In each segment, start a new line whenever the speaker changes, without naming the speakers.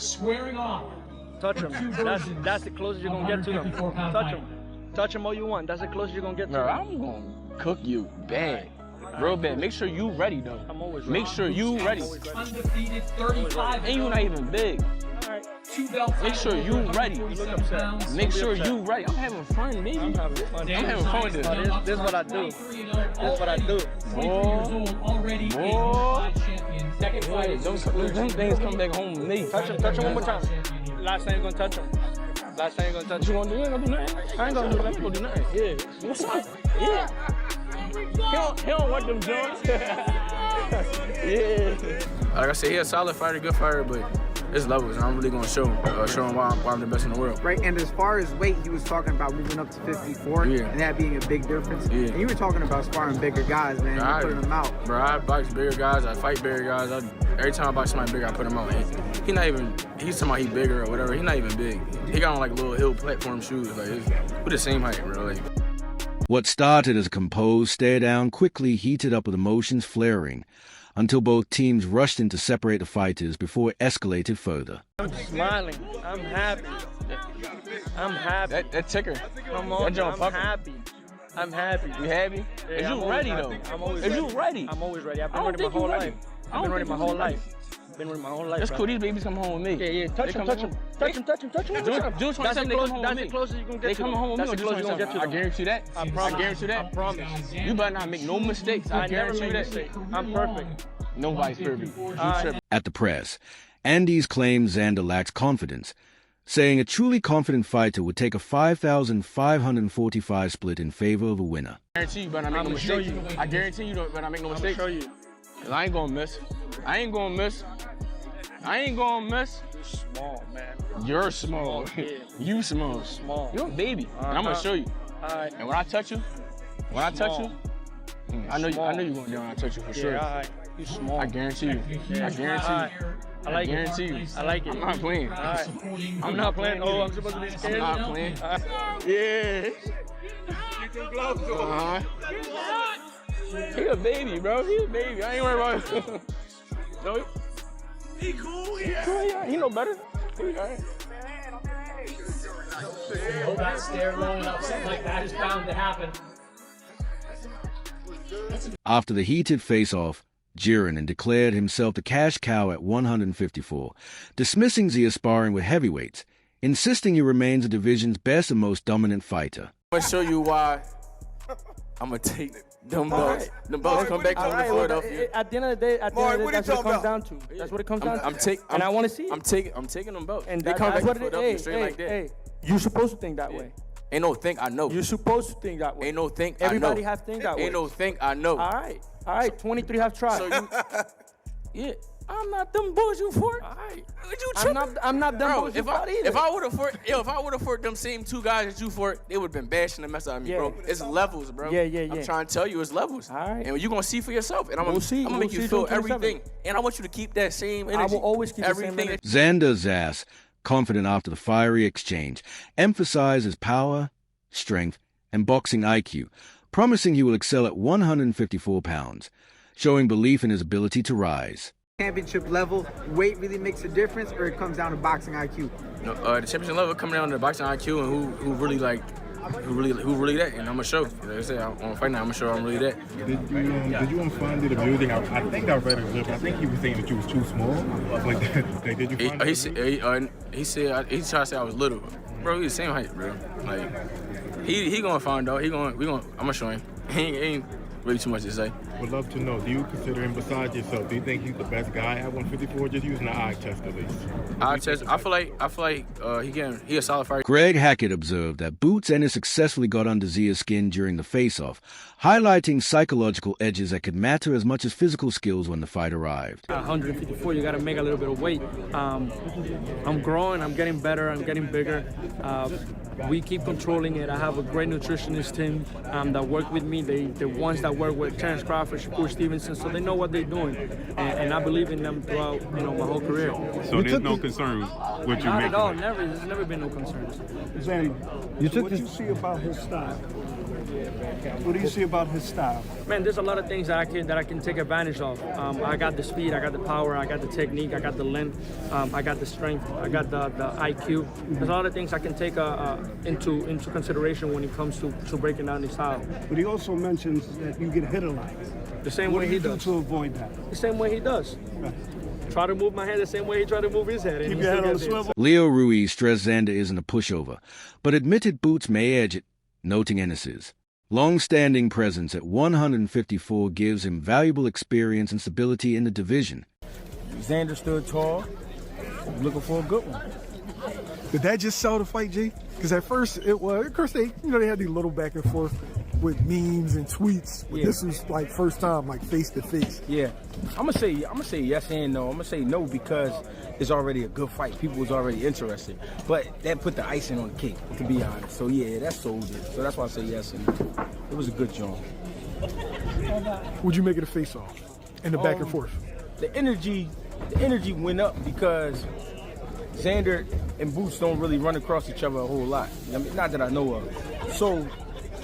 squaring off.
Touch him. That's the closest you're gonna get to them. Touch him. Touch him all you want. That's the closest you're gonna get to them.
I'm gonna cook you bad. Real bad. Make sure you ready though.
I'm always ready.
Make sure you ready.
Undefeated 35.
And you not even big.
Alright.
Make sure you ready. Make sure you ready. I'm having fun, baby. I'm having fun. I'm having fun with this.
This is what I do. This is what I do.
Them things come back home with me.
Touch him one more time. Last time you're gonna touch him. Last time you're gonna touch him.
You gonna do nothing? I ain't gonna do nothing. I ain't gonna do nothing. Yeah. What's up? Yeah. He don't want them joints. Yeah. Like I said, he a solid fighter, good fighter, but it's levels, and I'm really gonna show him why I'm the best in the world.
Right, and as far as weight, he was talking about moving up to 54, and that being a big difference.
Yeah.
And you were talking about sparring bigger guys, man, and putting them out.
Bro, I box bigger guys, I fight bigger guys. Every time I box somebody bigger, I put him out. He's talking about he bigger or whatever. He's not even big. He got on like little hill platform shoes. Like, we're the same height, bro. Like.
What started as a composed stare-down quickly heated up with emotions flaring, until both teams rushed in to separate the fighters before it escalated further.
I'm smiling. I'm happy. I'm happy.
That ticker.
Come on, I'm happy. I'm happy.
You happy?
Yeah,
Is you ready though?
I'm always ready.
Is you ready?
I'm always ready. I've been ready my whole life. I've been ready my whole life.
That's cool. These babies come home with me.
Yeah. Touch him. June 27, they come home with me. That's the closest you can get to them.
They coming home with me.
That's the closest you can get to them.
I guarantee that. I guarantee that.
I promise.
You better not make no mistakes. I
never
guarantee
make
that.
mistakes. I'm perfect.
Nobody's perfect.
At the press, Andes claimed Xander lacks confidence, saying a truly confident fighter would take a 5,545 split in favor of a winner.
I guarantee you better not make no mistakes. I guarantee you better not make no mistakes.
I'm show you.
Cause I ain't gonna miss. I ain't gonna miss.
You're small, man.
You're small. You small.
Small.
You're a baby. And I'm gonna show you.
Alright.
And when I touch you, I know you're going down when I touch you for sure.
Yeah, alright. You small.
I guarantee you. I guarantee you.
I like it.
Guarantee you.
I like it.
I'm not playing.
Alright. I'm not playing. Oh, I'm supposed to be scared.
I'm not playing. Yeah. He a baby, bro. He a baby. I ain't worried about him. No, he cool. Yeah. He know better. He all right.
Hold that stare rolling up. Something like that is bound to happen.
After the heated face-off, Jaron declared himself the cash cow at 154, dismissing Zayas sparring with heavyweights, insisting he remains the division's best and most dominant fighter.
I'm gonna show you why I'm gonna take them belts. The belts come back home to Philadelphia.
At the end of the day, that's what it comes down to. That's what it comes down to. And I want to see it.
I'm taking them belts.
And
they come back
that's
to
what
Philadelphia
it is.
straight like that.
Hey, you're supposed to think that way.
Ain't no think I know.
You're supposed to think that way.
Ain't no think I know.
Everybody has to think that way.
Ain't no think I know.
All right. 23 have tried.
So you, yeah. I'm not them boys you fought. All right.
I'm not them boys you fought either.
If I would have fought them same two guys that you fought, they would have been bashing the mess out of me, bro. It's levels, bro.
Yeah.
I'm trying to tell you, it's levels.
All right.
And you're gonna see for yourself. And I'm gonna make you feel everything. And I want you to keep that same energy.
I will always keep everything. The same energy.
Xander Zayas, confident after the fiery exchange, emphasized his power, strength, and boxing IQ, promising he will excel at 154 pounds, showing belief in his ability to rise.
Championship level, weight really makes a difference, or it comes down to boxing IQ?
No, the championship level coming down to the boxing IQ and who really that, and I'm gonna show. Like I said, on fight night, I'm gonna show I'm really that.
Did you find it amusing? I think I read a clip. I think he was saying that you was too small. Like, did you find he tried to say I was little, bro. He the same height, bro. Like he gonna find out. I'm gonna show him. He ain't really too much to say. Would love to know, do you consider him besides yourself? Do you think he's the best guy at 154? Just using the eye test at least.
Eye test. I feel like he a solid fighter.
Greg Hackett observed that Boots Ennis successfully got under Zayas' skin during the face-off, highlighting psychological edges that could matter as much as physical skills when the fight arrived.
154, you got to make a little bit of weight. I'm growing, I'm getting better, I'm getting bigger. We keep controlling it. I have a great nutritionist team that work with me. The ones that work with Terrence Crawford, Shakur Stevenson, so they know what they're doing, and I believe in them throughout my whole career.
So there's no concerns with you
Not
making
at all.
it?
There's never been no concerns.
Xander, what you see about his style? What do you see about his style?
Man, there's a lot of things that I can take advantage of. I got the speed, I got the power, I got the technique, I got the length, I got the strength, I got the IQ. There's a lot of things I can take into consideration when it comes to breaking down his style.
But he also mentions that you get hit a lot.
The same way he does.
What do you do to avoid that?
The same way he does. Right. Try to move my head the same way he tried to move his head.
Keep your head on the swivel.
Leo Ruiz stressed Xander isn't a pushover, but admitted Boots may edge it, noting Ennis's long-standing presence at 154 gives him valuable experience and stability in the division.
Xander stood tall, looking for a good one.
Did that just sell the fight, G? Because at first it was, of course they had these little back and forth with memes and tweets. But this was like first time, like face to face.
Yeah, I'm gonna say yes and no. I'm gonna say no because it's already a good fight. People was already interested, but that put the icing on the cake, to be honest. So yeah, that sold it. So that's why I say yes and no. It was a good joint.
Would you make it a face-off and the back and forth?
The energy went up because Xander and Boots don't really run across each other a whole lot. I mean, not that I know of. So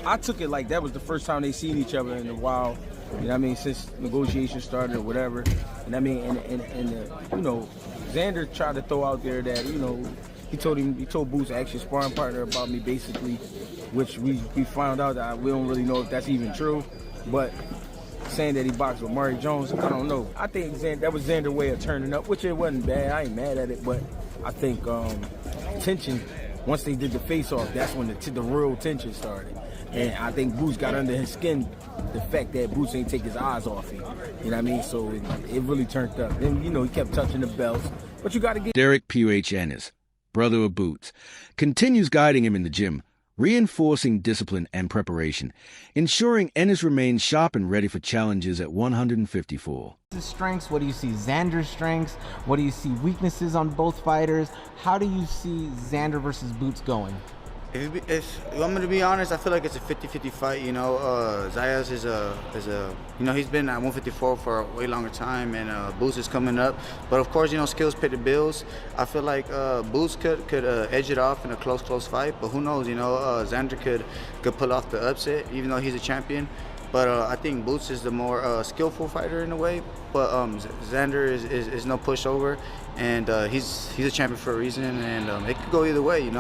I took it like that was the first time they seen each other in a while. You know what I mean? Since negotiations started or whatever. And I mean, Xander tried to throw out there that, he told Boots, actually sparring partner, about me basically, which we found out that we don't really know if that's even true. But saying that he boxed with Murray Jones, I don't know. I think that was Xander's way of turning up, which it wasn't bad. I ain't mad at it, but I think tension, once they did the face-off, that's when the real tension started. And I think Boots got under his skin, the fact that Boots ain't take his eyes off him. You know what I mean? So it really turned up. Then, he kept touching the belts. But you got to get...
Derek P.H. Ennis, brother of Boots, continues guiding him in the gym, reinforcing discipline and preparation, ensuring Ennis remains sharp and ready for challenges at 154.
His strengths, what do you see Xander's strengths? What do you see weaknesses on both fighters? How do you see Xander versus Boots going?
If I'm going to be honest, I feel like it's a 50-50 fight. Zayas he's been at 154 for a way longer time, and Boots is coming up. But of course, skills pay the bills. I feel like Boots could edge it off in a close fight, but who knows? Xander could pull off the upset, even though he's a champion. But I think Boots is the more skillful fighter in a way. But Xander is no pushover, and he's a champion for a reason, and it could go either way.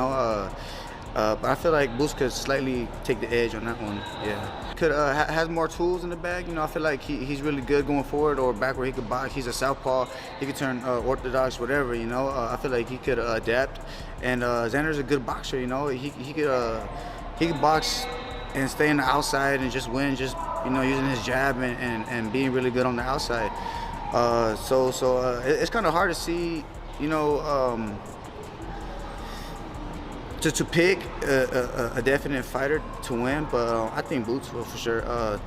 But I feel like Boots could slightly take the edge on that one. Yeah, has more tools in the bag. I feel like he's really good going forward or back where he could box. He's a southpaw. He could turn orthodox, whatever. I feel like he could adapt. And Xander's a good boxer. He could box and stay on the outside and just win, just using his jab and being really good on the outside. So it's kind of hard to see. To pick a definite fighter to win, but I think Boots will for sure,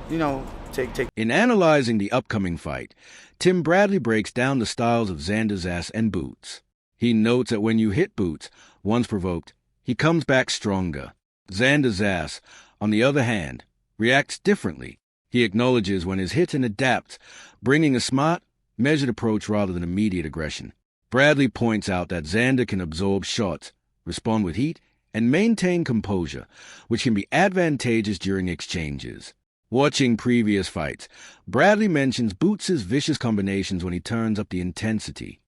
take.
In analyzing the upcoming fight, Tim Bradley breaks down the styles of Xander Zayas and Boots. He notes that when you hit Boots, once provoked, he comes back stronger. Xander Zayas, on the other hand, reacts differently. He acknowledges when he's hit and adapts, bringing a smart, measured approach rather than immediate aggression. Bradley points out that Xander can absorb shots, respond with heat, and maintain composure, which can be advantageous during exchanges. Watching previous fights, Bradley mentions Boots' vicious combinations when he turns up the intensity.